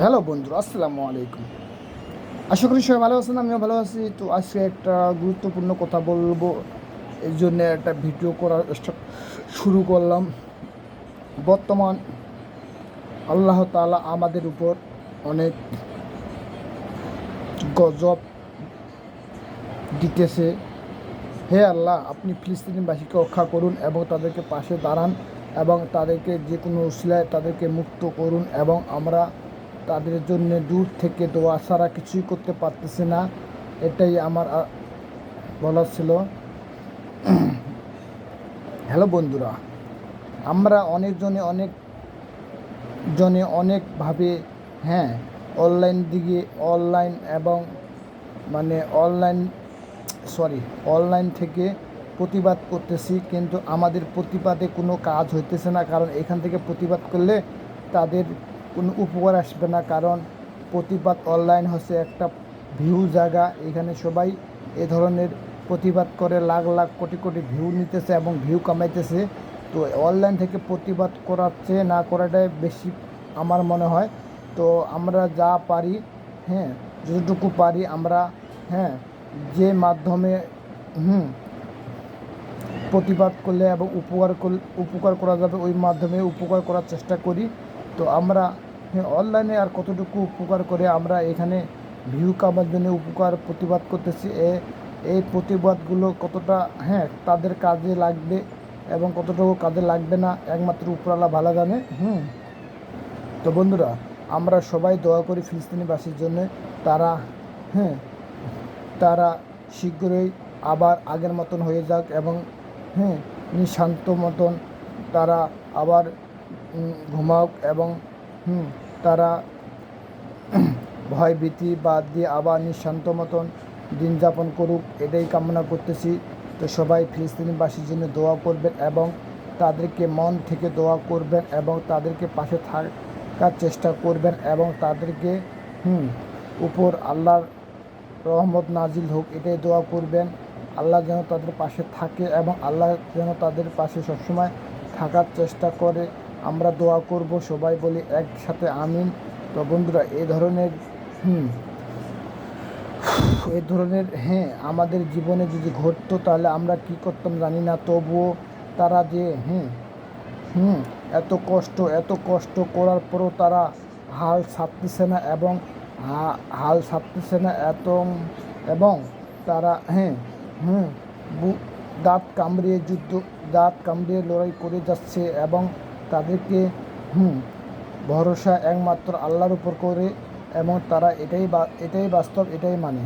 Hello বন্ধুরা, আসসালামু আলাইকুম। আশা করি সবাই ভালো আছেন, আমিও ভালো আছি। তো আজকে একটা গুরুত্বপূর্ণ কথা বলবো, এই জন্যে একটা ভিডিও করার শুরু করলাম। বর্তমান আল্লাহ তাআলা আমাদের উপর অনেক গজব দিতেছে। হে আল্লাহ, আপনি ফিলিস্তিনিবাসীকে রক্ষা করুন এবং তাদেরকে পাশে দাঁড়ান এবং তাদেরকে যে কোনো উসিলায় তাদেরকে মুক্ত করুন। এবং আমরা তাদের জন্য দূর থেকে দোয়া ছাড়া কিছুই করতে পারতেছি না। এটাই আমার বলার ছিল। হ্যালো বন্ধুরা, আমরা অনেকভাবে, হ্যাঁ, অনলাইন এবং মানে অনলাইন থেকে প্রতিবাদ করতেছি, কিন্তু আমাদের প্রতিবাদে কোনো কাজ হইতেছে না। কারণ এখান থেকে প্রতিবাদ করলে তাদের কোনো উপকার আসবে না। কারণ প্রতিবাদ অনলাইন হচ্ছে একটা ভিউ জায়গা। এখানে সবাই এ ধরনের প্রতিবাদ করে লাখ লাখ কোটি কোটি ভিউ নিতেছে এবং ভিউ কামাইতেছে। তো অনলাইন থেকে প্রতিবাদ করার চেয়ে না করাটাই বেশি আমার মনে হয়। তো আমরা যা পারি, হ্যাঁ, যতটুকু পারি আমরা, হ্যাঁ, যে মাধ্যমে প্রতিবাদ করলে এবং উপকার করা যাবে ওই মাধ্যমে উপকার করার চেষ্টা করি। তো আমরা, হ্যাঁ, অনলাইনে আর কতটুকু উপকার করে আমরা এখানে ভিউ কামার জন্য প্রতিবাদ করতেছি। এই প্রতিবাদগুলো কতটা, হ্যাঁ, তাদের কাজে লাগবে এবং কতটুকু কাজে লাগবে না একমাত্র উপরওয়ালা ভালো জানে। তো বন্ধুরা, আমরা সবাই দোয়া করি ফিলিস্তিনিবাসীর জন্য। তারা, হ্যাঁ, তারা শীঘ্রই আবার আগের মতন হয়ে যাক এবং, হ্যাঁ, নিঃশান্ত মতন তারা আবার ঘুমাক এবং তারা ভয়ভীতি বাদ দিয়ে আবার নিঃশান্ত মতন দিন যাপন করুক, এটাই কামনা করতেছি। তো সবাই ফিলিস্তিনিবাসীর জন্য দোয়া করবেন এবং তাদেরকে মন থেকে দোয়া করবেন এবং তাদেরকে পাশে থাকার চেষ্টা করবেন এবং তাদেরকে উপর আল্লাহর রহমত নাজিল হোক, এটাই দোয়া করবেন। আল্লাহ যেন তাদের পাশে থাকে এবং আল্লাহ যেন তাদের পাশে সবসময় থাকার চেষ্টা করে। আমরা দোয়া করব, সবাই বলি একসাথে আমিন। তো বন্ধুরা, এই ধরনের, হ্যাঁ, আমাদের জীবনে যদি ঘটতো তাহলে আমরা কি করতাম জানি না। তবুও তারা যে, এত কষ্ট করার পরও তারা হাল ছাড়তেছে না এবং এবং তারা, দাঁত কামড়িয়ে লড়াই করে যাচ্ছে এবং তাদেরকে ভরসা একমাত্র আল্লাহর উপর করে এবং তারা এটাই বাস্তব, এটাই মানে।